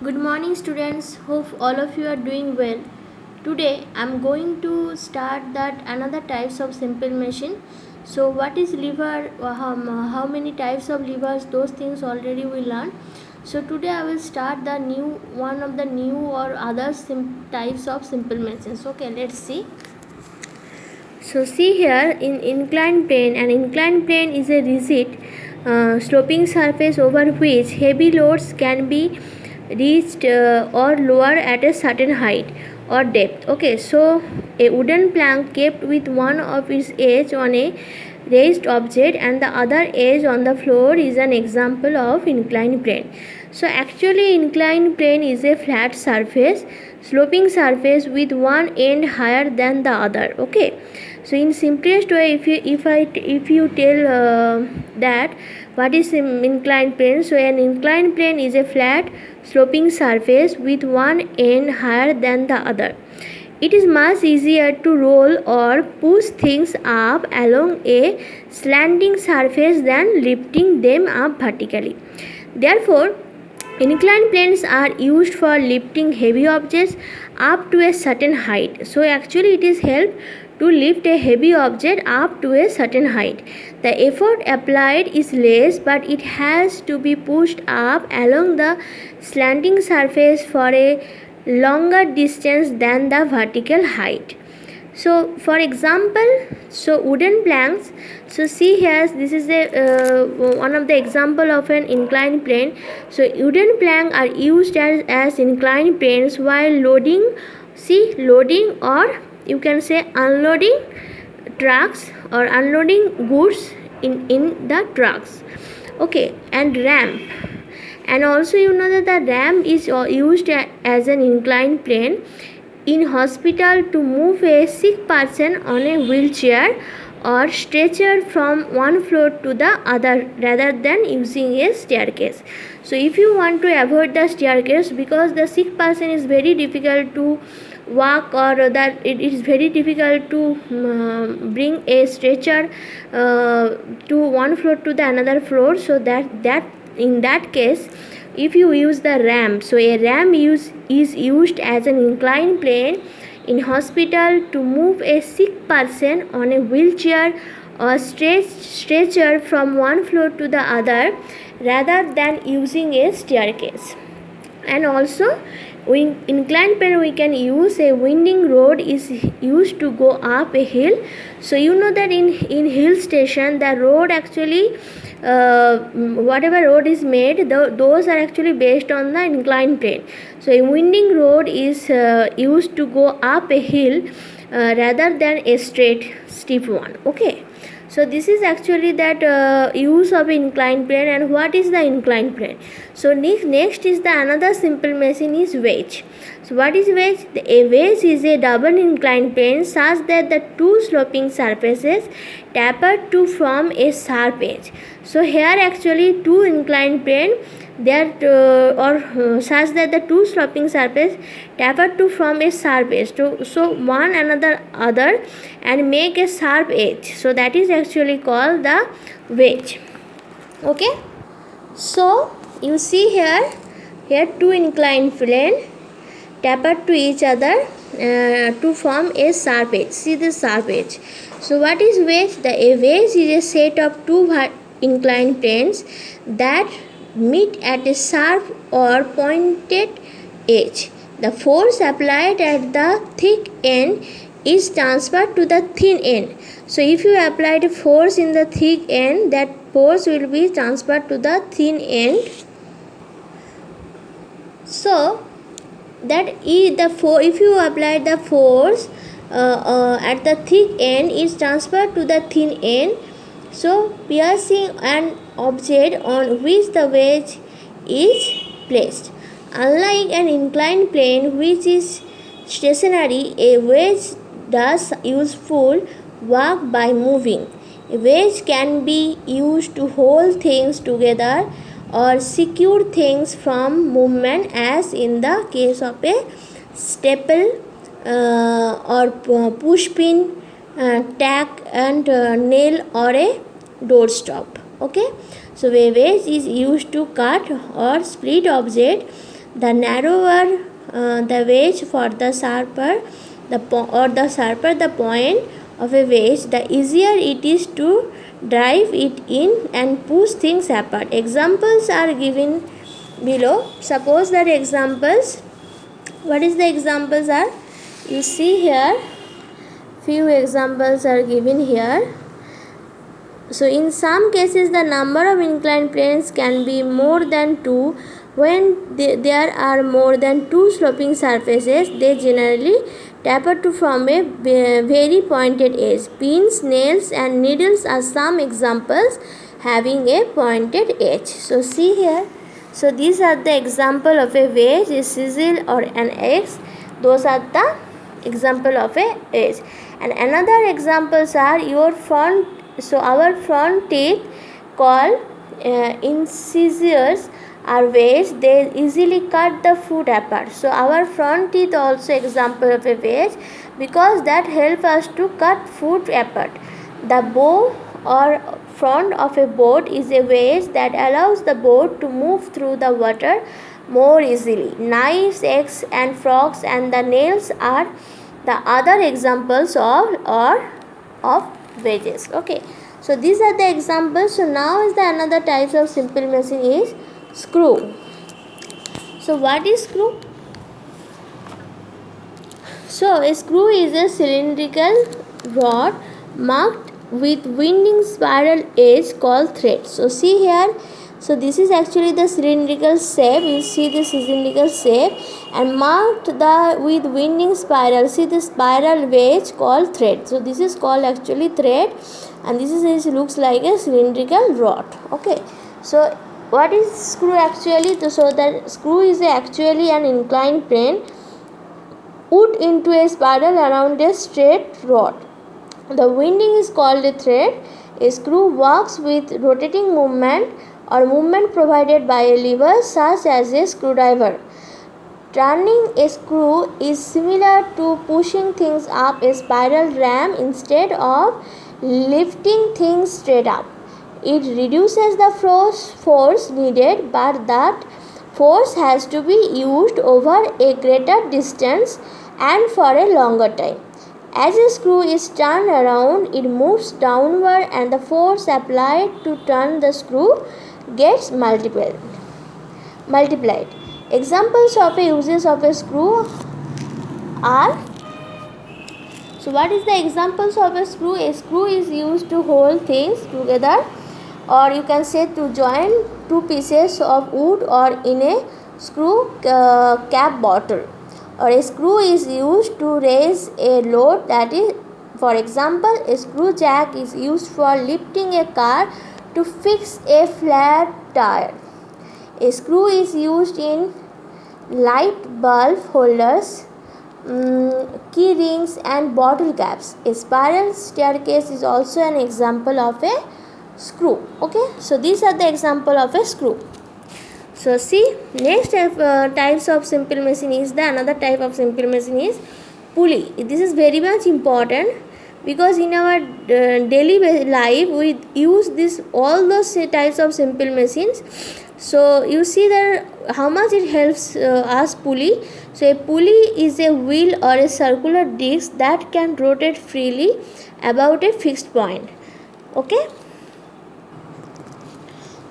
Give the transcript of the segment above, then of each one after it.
Good morning, students. Hope all of you are doing well. Today, I'm going to start that another types of simple machine. So, what is lever? How many types of levers? Those things already we learned. So today I will start the new one of the new or other types of simple machines. Okay, let's see. So see here in inclined plane, an inclined plane is a rigid sloping surface over which heavy loads can be reached or lower at a certain height or depth. Okay, so a wooden plank kept with one of its edge on a raised object and the other edge on the floor is an example of inclined plane. So actually inclined plane is a flat surface, sloping surface with one end higher than the other. Okay, so in simplest way, if you tell that what is inclined plane, so an inclined plane is a flat sloping surface with one end higher than the other. It is much easier to roll or push things up along a slanting surface than lifting them up vertically. Therefore, inclined planes are used for lifting heavy objects up to a certain height. So actually it is help to lift a heavy object up to a certain height. The effort applied is less, but it has to be pushed up along the slanting surface for a longer distance than the vertical height. So for example, so wooden planks, so see here, this is a one of the example of an inclined plane. So wooden plank are used as inclined planes while loading, see, loading or you can say unloading trucks or unloading goods in the trucks. Okay, and ramp, and also you know that the ramp is used as an inclined plane in hospital to move a sick person on a wheelchair or stretcher from one floor to the other rather than using a staircase. So if you want to avoid the staircase, because the sick person is very difficult to walk or that it is very difficult to bring a stretcher to one floor to the another floor, so that in that case if you use the ramp, so a ramp is used as an inclined plane in hospital to move a sick person on a wheelchair or stretcher from one floor to the other rather than using a staircase. And also inclined plane we can use a winding road is used to go up a hill. So you know that in hill station the road actually whatever road is made, those are actually based on the inclined plane. So a winding road is used to go up a hill rather than a straight steep one. Okay, so this is actually that use of inclined plane. And what is the inclined plane? So next is the another simple machine is wedge. So what is wedge? A wedge is a double inclined plane such that the two sloping surfaces taper to form a sharp edge. So here actually two inclined plane that such that the two sloping surface taper to form a sharp edge, so one another other and make a sharp edge, so that is actually called the wedge. Okay, so you see here two inclined plane taper to each other to form a sharp edge. See the sharp edge. So what is wedge? A wedge is a set of two inclined planes that meet at a sharp or pointed edge. The force applied at the thick end is transferred to the thin end. So if you apply the force in the thick end, that force will be transferred to the thin end. So that is if you apply the force at the thick end is transferred to the thin end, so piercing an object on which the wedge is placed. Unlike an inclined plane which is stationary, a wedge does useful work by moving. A wedge can be used to hold things together or secure things from movement, as in the case of a staple or push pin, tack and nail or a doorstop. Okay, so a wedge is used to cut or split object The narrower the wedge for the sharper the point of a wedge, the easier it is to drive it in and push things apart. Examples are given below. Suppose that examples, what is the examples are? You see here, few examples are given here. So in some cases the number of inclined planes can be more than 2. When there are more than 2 sloping surfaces, they generally taper to form a very pointed edge. Pins, nails and needles are some examples having a pointed edge. So see here. So these are the example of a wedge, a chisel or an axe. Those are the example of a edge. And another examples are your front. So our front teeth called incisors are wedge. They easily cut the food apart. So our front teeth also example of a wedge, because that help us to cut food apart. The bow or front of a boat is a wedge that allows the boat to move through the water more easily. Knives, eggs and frogs and the nails are the other examples of wedges. Okay, so these are the examples. So now is the another types of simple machine is screw. So what is screw? So a screw is a cylindrical rod marked with winding spiral edge called thread. So see here, so this is actually the cylindrical shape. You see the cylindrical shape and marked with winding spiral. See the spiral wedge called thread. So this is called actually thread, and this is looks like a cylindrical rod. Okay, so what is screw actually? So that screw is actually an inclined plane put into a spiral around a straight rod. The winding is called a thread. A screw works with rotating movement or movement provided by a lever such as a screwdriver. Turning a screw is similar to pushing things up a spiral ramp instead of lifting things straight up. It reduces the force needed, but that force has to be used over a greater distance and for a longer time. As a screw is turned around, it moves downward and the force applied to turn the screw gets multiplied. Examples of uses of a screw are, so what is the examples of a screw? A screw is used to hold things together, or you can say to join two pieces of wood or in a screw cap bottle. Or a screw is used to raise a load, that is, for example, a screw jack is used for lifting a car to fix a flat tire. A screw is used in light bulb holders, key rings and bottle caps. A spiral staircase is also an example of a screw. Okay, so these are the example of a screw. So see, next types of simple machine is the another type of simple machine is pulley. This is very much important, because in our daily life we use this all those types of simple machines. So you see that how much it helps us pulley. So a pulley is a wheel or a circular disc that can rotate freely about a fixed point. Okay.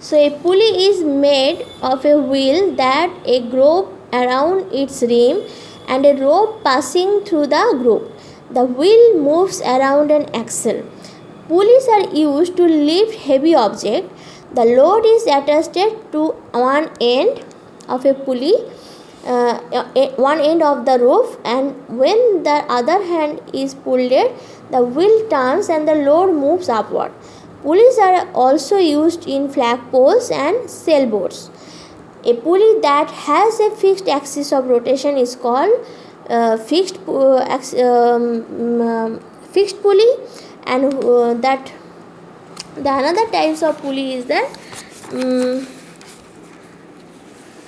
So a pulley is made of a wheel that a groove around its rim and a rope passing through the groove. The wheel moves around an axle. Pulleys are used to lift heavy objects. The load is attached to one end of a pulley, one end of the rope, and when the other hand is pulled, the wheel turns and the load moves upward. Pulleys are also used in flagpoles and sailboats. A pulley that has a fixed axis of rotation is called fixed pulley, and that the another types of pulley is the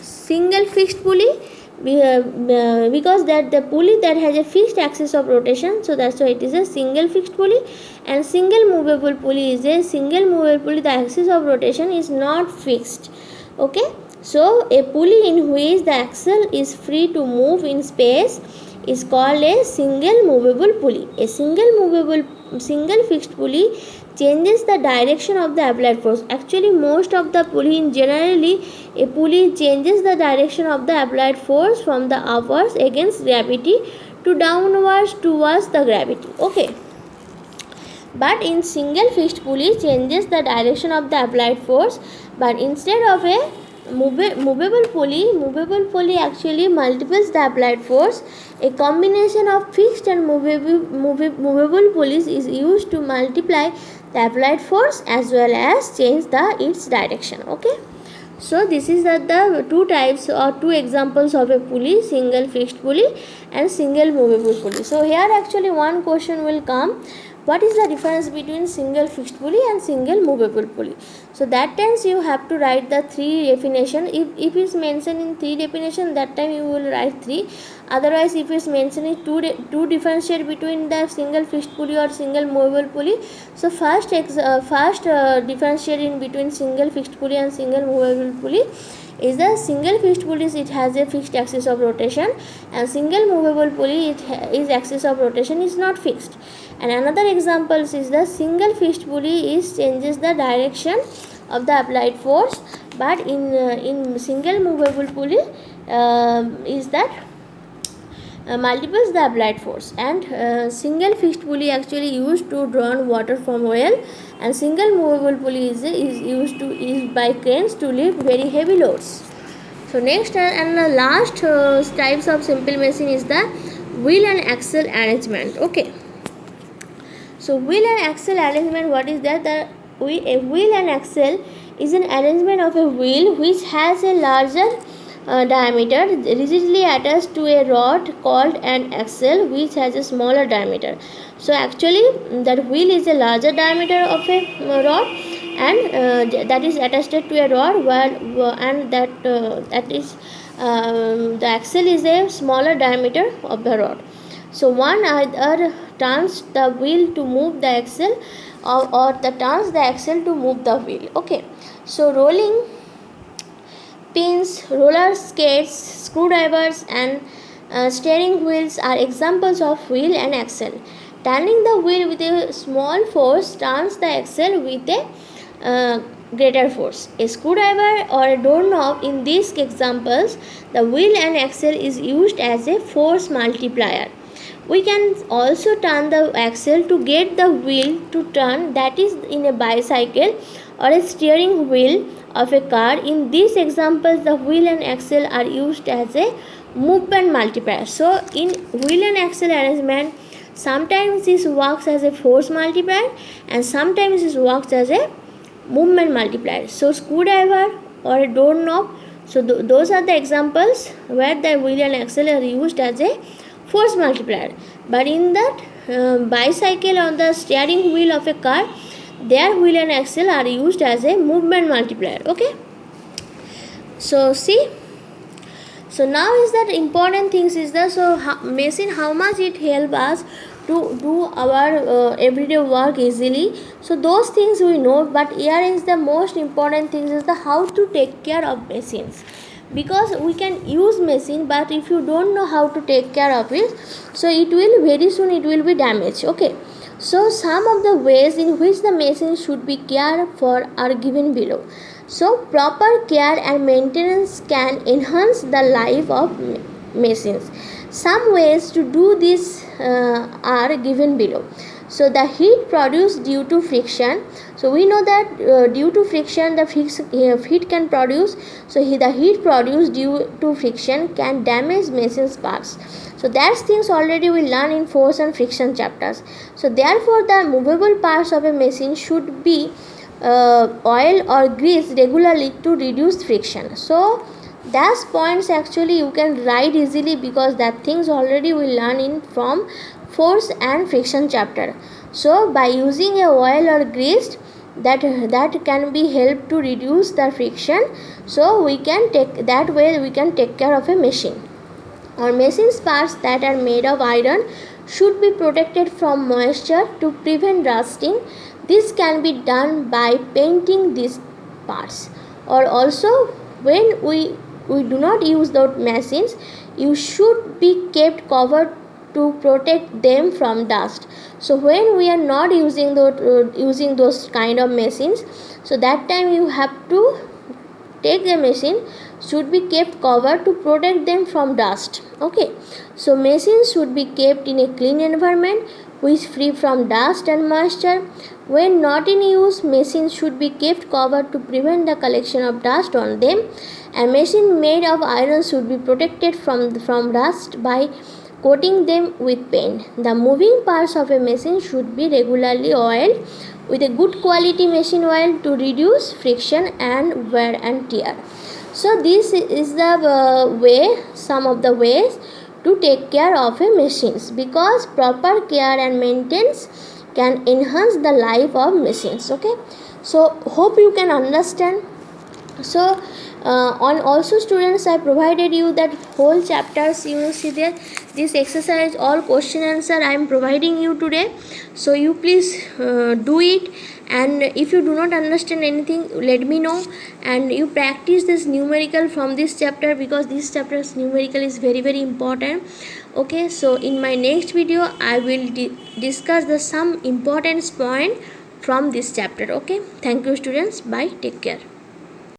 single fixed pulley, because that the pulley that has a fixed axis of rotation, so that's why it is a single fixed pulley. And single movable pulley is a single movable pulley, the axis of rotation is not fixed. Okay, So a pulley in which the axle is free to move in space is called a single movable pulley. A single fixed pulley changes the direction of the applied force. Actually, most of the pulley in generally, a pulley changes the direction of the applied force from the upwards against gravity to downwards towards the gravity. Okay. But in single fixed pulley changes the direction of the applied force, but instead of a movable pulley actually multiples the applied force. A combination of fixed and movable pulleys is used to multiply the applied force as well as change its direction. Okay. So this is the two types or two examples of a pulley, single fixed pulley and single movable pulley. So here actually one question will come, what is the difference between single fixed pulley and single movable pulley? So that times you have to write the three definition. If it's mentioned in three definition, that time you will write three. Otherwise, if it's mentioned in two differentiate between the single fixed pulley or single movable pulley. So first differentiate in between single fixed pulley and single movable pulley is the single fixed pulley, it has a fixed axis of rotation, and single movable pulley its axis of rotation is not fixed. And another example is the single fixed pulley changes the direction of the applied force, but in single movable pulley is that multiples the applied force. And single fixed pulley actually used to draw water from well, and single movable pulley is used by cranes to lift very heavy loads. So next and the last types of simple machine is the wheel and axle arrangement. Okay. So wheel and axle arrangement, what is that? A wheel and axle is an arrangement of a wheel which has a larger diameter rigidly attached to a rod called an axle which has a smaller diameter. So actually that wheel is a larger diameter of a rod, and that is attached to a rod, and that is the axle is a smaller diameter of the rod. So one either turns the wheel to move the axle or turns the axle to move the wheel. Okay. So rolling pins, roller skates, screwdrivers and steering wheels are examples of wheel and axle. Turning the wheel with a small force turns the axle with a greater force. A screwdriver or a doorknob, in these examples, the wheel and axle is used as a force multiplier. We can also turn the axle to get the wheel to turn, that is in a bicycle or a steering wheel of a car. In these examples, the wheel and axle are used as a movement multiplier. So in wheel and axle arrangement, sometimes this works as a force multiplier and sometimes this works as a movement multiplier. So screwdriver or a doorknob, so those are the examples where the wheel and axle are used as a force multiplier. But in that bicycle or the steering wheel of a car, their wheel and axle are used as a movement multiplier. Okay. So see, so now is that important things is the machine, how much it help us to do our everyday work easily. So those things we know, but here is the most important things is the how to take care of machines, because we can use machine, but if you don't know how to take care of it, so it will very soon it will be damaged. Okay. So some of the ways in which the machine should be cared for are given below. So proper care and maintenance can enhance the life of machines. Some ways to do this are given below. So the heat produced due to friction. So we know that due to friction the heat can produce. So the heat produced due to friction can damage machine's parts. So that's things already we learn in force and friction chapters. So therefore the movable parts of a machine should be oil or grease regularly to reduce friction. So that's points actually you can write easily, because that things already we learn in from force and friction chapter. So by using a oil or grease, that can be help to reduce the friction. So we can take that way, we can take care of a machine. Or machine's parts that are made of iron should be protected from moisture to prevent rusting. This can be done by painting these parts. Or also when we do not use those machines, you should be kept covered to protect them from dust. So when we are not using those kind of machines, so that time you have to take the machine should be kept covered to protect them from dust. Okay, so machines should be kept in a clean environment which is free from dust and moisture. When not in use, machines should be kept covered to prevent the collection of dust on them. A machine made of iron should be protected from dust by coating them with paint. The moving parts of a machine should be regularly oiled with a good quality machine oil to reduce friction and wear and tear. So this is the some of the ways to take care of a machines, because proper care and maintenance can enhance the life of machines. Okay, so hope you can understand. So on also students, I provided you that whole chapters. You will see there this exercise, all question answer I am providing you today. So you please do it, and if you do not understand anything, let me know, and you practice this numerical from this chapter, because this chapter's numerical is very very important. Okay, so in my next video I will discuss the some important point from this chapter. Okay, thank you students, bye, take care.